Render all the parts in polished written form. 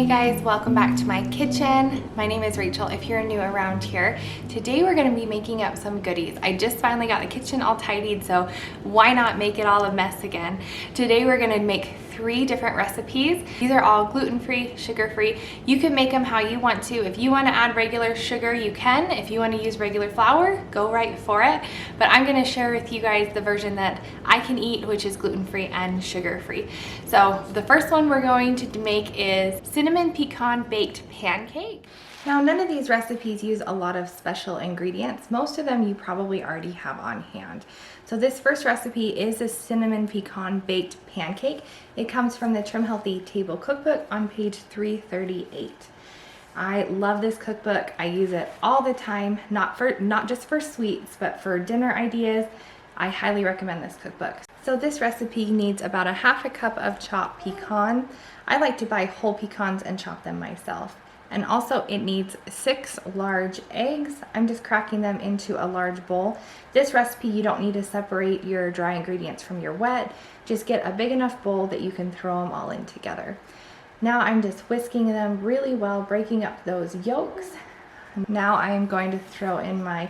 guys, welcome back to my kitchen. My name is Rachel if you're new around here. Today we're going to be making up some goodies. I just finally got the kitchen all tidied, so why not make it all a mess again? Today we're going to make 3 different recipes. These are all gluten-free, sugar-free. You can make them how you want to. If you want to add regular sugar, you can. If you want to use regular flour, go right for it. But I'm going to share with you guys the version that I can eat, which is gluten-free and sugar-free. So the first one we're going to make is cinnamon pecan baked pancake. Now, none of these recipes use a lot of special ingredients. Most of them you probably already have on hand. So this first recipe is a cinnamon pecan baked pancake. It comes from the Trim Healthy Table Cookbook on page 338. I love this cookbook. I use it all the time, not just for sweets, but for dinner ideas. I highly recommend this cookbook. So this recipe needs about 1/2 cup of chopped pecan. I like to buy whole pecans and chop them myself. And also it needs 6 large eggs. I'm just cracking them into a large bowl. This recipe, you don't need to separate your dry ingredients from your wet. Just get a big enough bowl that you can throw them all in together. Now I'm just whisking them really well, breaking up those yolks. Now I am going to throw in my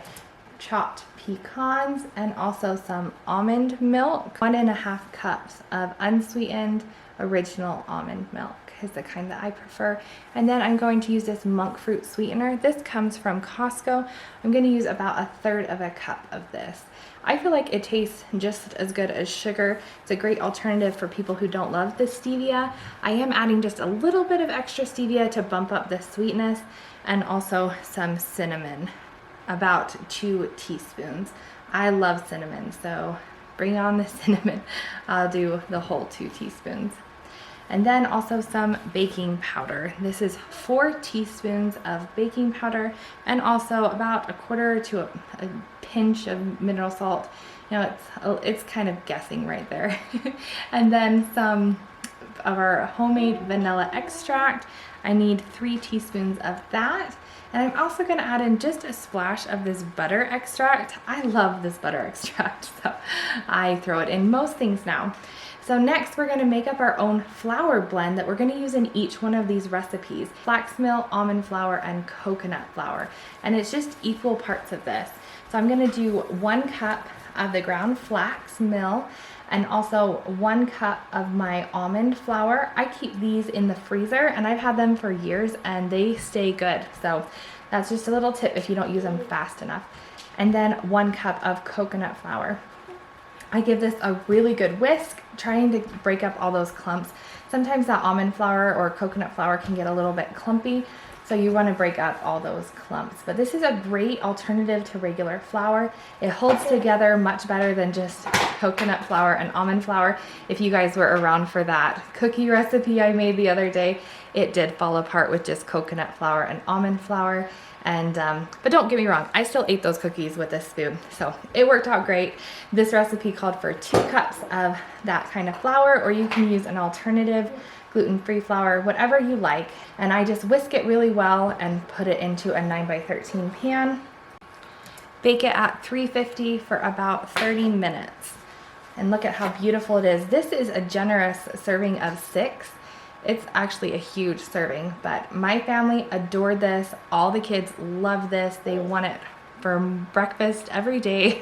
chopped pecans and also some almond milk. 1.5 cups of unsweetened original almond milk is the kind that I prefer. And then I'm going to use this monk fruit sweetener. This comes from Costco. I'm going to use about 1/3 cup of this. I feel like it tastes just as good as sugar. It's a great alternative for people who don't love the stevia. I am adding just a little bit of extra stevia to bump up the sweetness, and also some cinnamon, about 2 teaspoons. I love cinnamon, so bring on the cinnamon. I'll do the whole 2 teaspoons. And then also some baking powder. This is 4 teaspoons of baking powder, and also about 1/4 to a pinch of mineral salt. You know, it's kind of guessing right there. And then some of our homemade vanilla extract. I need 3 teaspoons of that. And I'm also going to add in just a splash of this butter extract. I love this butter extract, so I throw it in most things now. So next we're going to make up our own flour blend that we're going to use in each one of these recipes. Flax meal, almond flour, and coconut flour. And it's just equal parts of this. So I'm going to do 1 cup of the ground flax meal and also 1 cup of my almond flour. I keep these in the freezer and I've had them for years and they stay good. So that's just a little tip if you don't use them fast enough. And then 1 cup of coconut flour. I give this a really good whisk, trying to break up all those clumps. Sometimes that almond flour or coconut flour can get a little bit clumpy, so you want to break up all those clumps. But this is a great alternative to regular flour. It holds together much better than just coconut flour and almond flour. If you guys were around for that cookie recipe I made the other day, it did fall apart with just coconut flour and almond flour. And but don't get me wrong, I still ate those cookies with a spoon, so it worked out great. This recipe called for 2 cups of that kind of flour, or you can use an alternative gluten-free flour, whatever you like. And I just whisk it really well and put it into a 9x13 pan. Bake it at 350 for about 30 minutes. And look at how beautiful it is. This is a generous serving of 6. It's actually a huge serving, but my family adored this. All the kids love this. They want it for breakfast every day.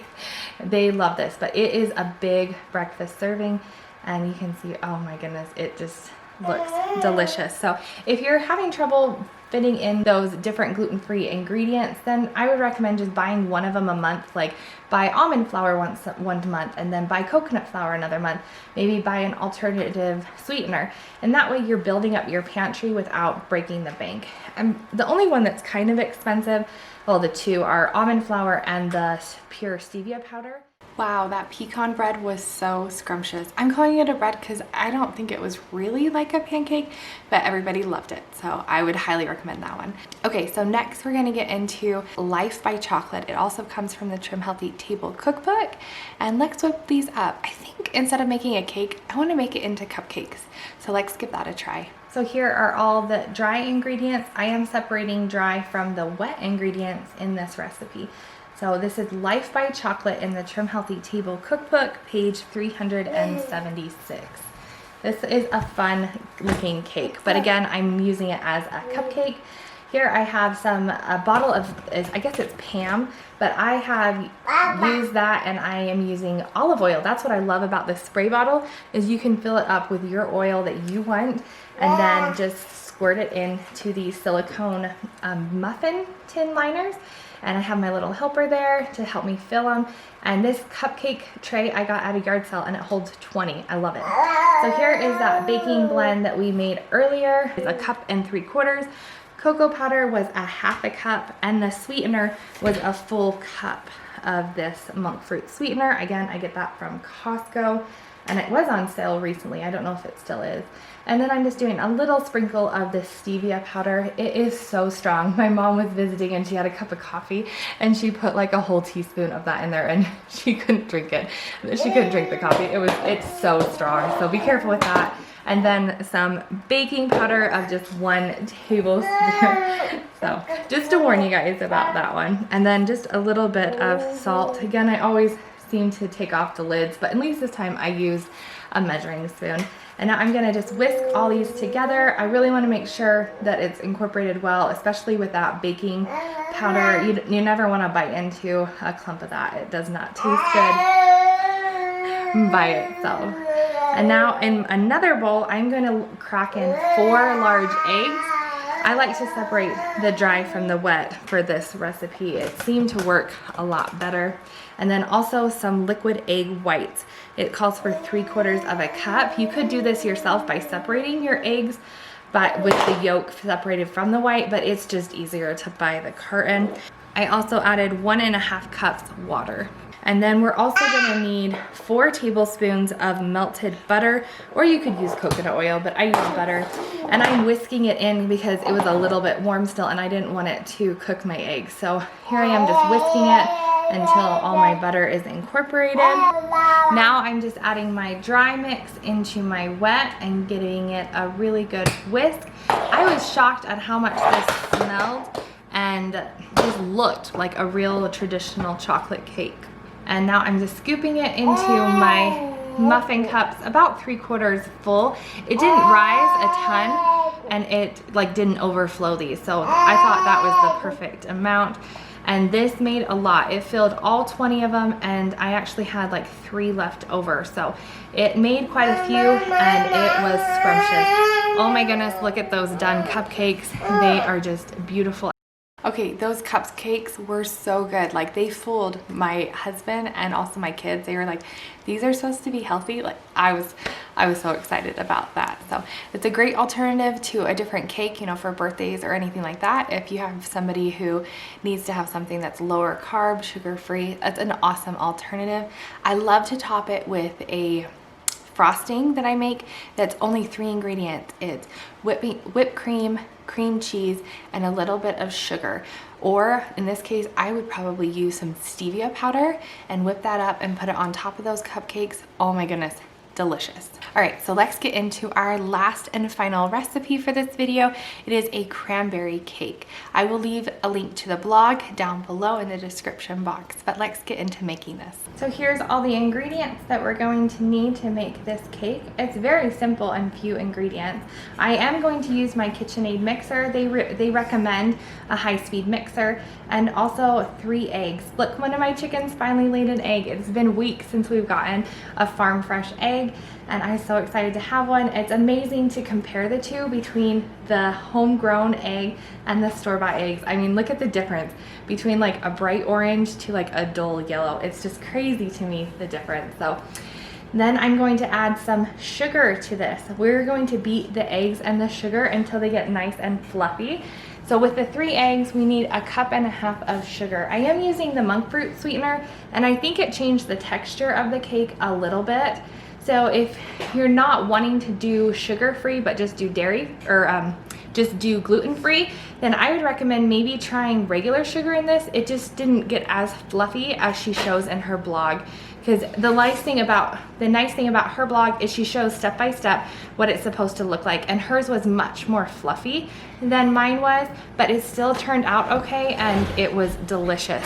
They love this, but it is a big breakfast serving, and you can see, oh my goodness, it just looks delicious. So if you're having trouble fitting in those different gluten-free ingredients, then I would recommend just buying one of them a month. Like buy almond flour one month, and then buy coconut flour another month. Maybe buy an alternative sweetener, and that way you're building up your pantry without breaking the bank. And the only one that's kind of expensive, well, the 2 are almond flour and the pure stevia powder. Wow, that pecan bread was so scrumptious. I'm calling it a bread because I don't think it was really like a pancake, but everybody loved it, so I would highly recommend that one. Okay, so next we're going to get into Life by Chocolate. It also comes from the Trim Healthy Table Cookbook, and let's whip these up. I think instead of making a cake, I want to make it into cupcakes, so let's give that a try. So here are all the dry ingredients. I am separating dry from the wet ingredients in this recipe. So this is Life by Chocolate in the Trim Healthy Table Cookbook, page 376. This is a fun looking cake, but again, I'm using it as a cupcake. Here I have a bottle of, I guess it's Pam, but I have used that and I am using olive oil. That's what I love about this spray bottle, is you can fill it up with your oil that you want and then just squirt it into these silicone muffin tin liners. And I have my little helper there to help me fill them. And this cupcake tray I got at a yard sale and it holds 20. I love it. So here is that baking blend that we made earlier. It's 1 3/4 cups. Cocoa powder was 1/2 cup, and the sweetener was a full cup of this monk fruit sweetener. Again, I get that from Costco, and it was on sale recently. I don't know if it still is. And then I'm just doing a little sprinkle of this stevia powder. It is so strong. My mom was visiting and she had a cup of coffee and she put like a whole teaspoon of that in there and she couldn't drink it. She couldn't drink the coffee. It's so strong. So be careful with that. And then some baking powder of just 1 tablespoon. So just to warn you guys about that one. And then just a little bit of salt. Again, I always seem to take off the lids, but at least this time I used a measuring spoon. And now I'm gonna just whisk all these together. I really wanna make sure that it's incorporated well, especially with that baking powder. You never wanna bite into a clump of that. It does not taste good by itself. And now in another bowl, I'm gonna crack in 4 large eggs. I like to separate the dry from the wet for this recipe. It seemed to work a lot better. And then also some liquid egg whites. It calls for 3/4 cup. You could do this yourself by separating your eggs, but with the yolk separated from the white, but it's just easier to buy the carton. I also added 1.5 cups water. And then we're also gonna need 4 tablespoons of melted butter, or you could use coconut oil, but I use butter. And I'm whisking it in because it was a little bit warm still and I didn't want it to cook my eggs. So here I am just whisking it until all my butter is incorporated. Now I'm just adding my dry mix into my wet and getting it a really good whisk. I was shocked at how much this smelled and just looked like a real traditional chocolate cake. And now I'm just scooping it into my muffin cups, about 3/4 full. It didn't rise a ton and it like didn't overflow these. So I thought that was the perfect amount. And this made a lot. It filled all 20 of them and I actually had like 3 left over. So it made quite a few and it was scrumptious. Oh my goodness, look at those done cupcakes. They are just beautiful. Okay, those cupcakes were so good. Like they fooled my husband and also my kids. They were like, these are supposed to be healthy. Like I was so excited about that. So it's a great alternative to a different cake, you know, for birthdays or anything like that. If you have somebody who needs to have something that's lower carb, sugar free, that's an awesome alternative. I love to top it with a frosting that I make that's only 3 ingredients. It's whipped cream, cream cheese, and a little bit of sugar. Or in this case, I would probably use some stevia powder and whip that up and put it on top of those cupcakes. Oh my goodness, delicious. All right, so let's get into our last and final recipe for this video. It is a cranberry cake. I will leave a link to the blog down below in the description box, but let's get into making this. So here's all the ingredients that we're going to need to make this cake. It's very simple and few ingredients. I am going to use my KitchenAid mixer. They recommend a high-speed mixer, and also 3 eggs. Look, one of my chickens finally laid an egg. It's been weeks since we've gotten a farm fresh egg, and I'm so excited to have one. It's amazing to compare the two between the homegrown egg and the store-bought eggs. I mean, look at the difference between like a bright orange to like a dull yellow. It's just crazy to me, the difference. So then I'm going to add some sugar to this. We're going to beat the eggs and the sugar until they get nice and fluffy. So with the 3 eggs, we need 1.5 cups of sugar. I am using the monk fruit sweetener, and I think it changed the texture of the cake a little bit. So if you're not wanting to do sugar-free, but just do dairy, or just do gluten-free, then I would recommend maybe trying regular sugar in this. It just didn't get as fluffy as she shows in her blog. Because the nice thing about her blog is she shows step by step what it's supposed to look like, and hers was much more fluffy than mine was, but it still turned out okay and it was delicious.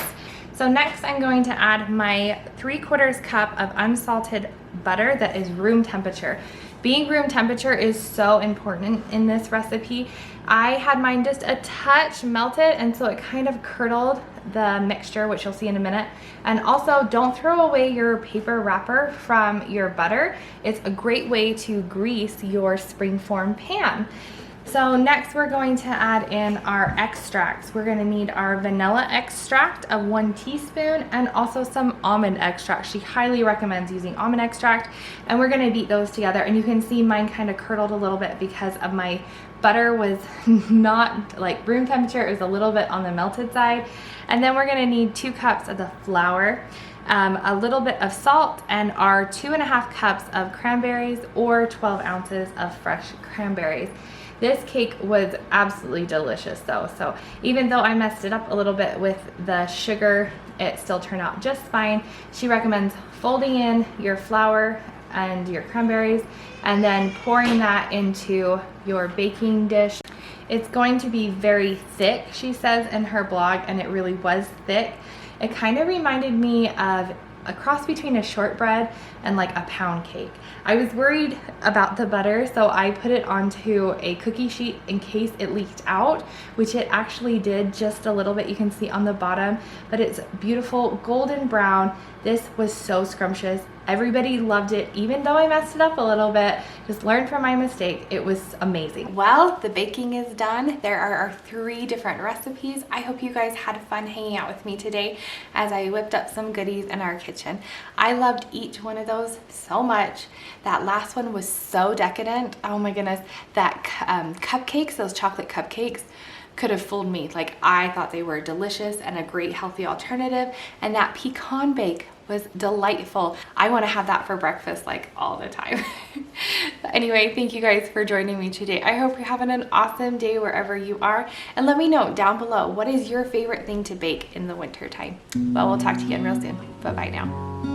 So next I'm going to add my 3/4 cup of unsalted butter that is room temperature. Being room temperature is so important in this recipe. I had mine just a touch melted, and so it kind of curdled the mixture, which you'll see in a minute. And also, don't throw away your paper wrapper from your butter. It's a great way to grease your springform pan. So next we're going to add in our extracts. We're gonna need our vanilla extract of 1 teaspoon and also some almond extract. She highly recommends using almond extract, and we're gonna beat those together. And you can see mine kind of curdled a little bit because of my butter was not like room temperature, it was a little bit on the melted side. And then we're gonna need 2 cups of the flour, a little bit of salt, and our 2.5 cups of cranberries or 12 ounces of fresh cranberries. This cake was absolutely delicious though, so even though I messed it up a little bit with the sugar, it still turned out just fine. She recommends folding in your flour and your cranberries and then pouring that into your baking dish. It's going to be very thick, she says in her blog, and it really was thick. It kind of reminded me of a cross between a shortbread and like a pound cake. I was worried about the butter, so I put it onto a cookie sheet in case it leaked out, which it actually did just a little bit. You can see on the bottom, but it's beautiful golden brown. This was so scrumptious. Everybody loved it, even though I messed it up a little bit. Just learned from my mistake. It was amazing. Well, the baking is done. There are our 3 different recipes. I hope you guys had fun hanging out with me today as I whipped up some goodies in our kitchen. I loved each one of those so much. That last one was so decadent. Oh my goodness. That cupcakes, those chocolate cupcakes, could have fooled me. Like, I thought they were delicious and a great healthy alternative. And that pecan bake was delightful. I want to have that for breakfast like all the time. Anyway, thank you guys for joining me today. I hope you're having an awesome day wherever you are. And let me know down below, what is your favorite thing to bake in the winter time? Well, we'll talk to you again real soon. Bye-bye now.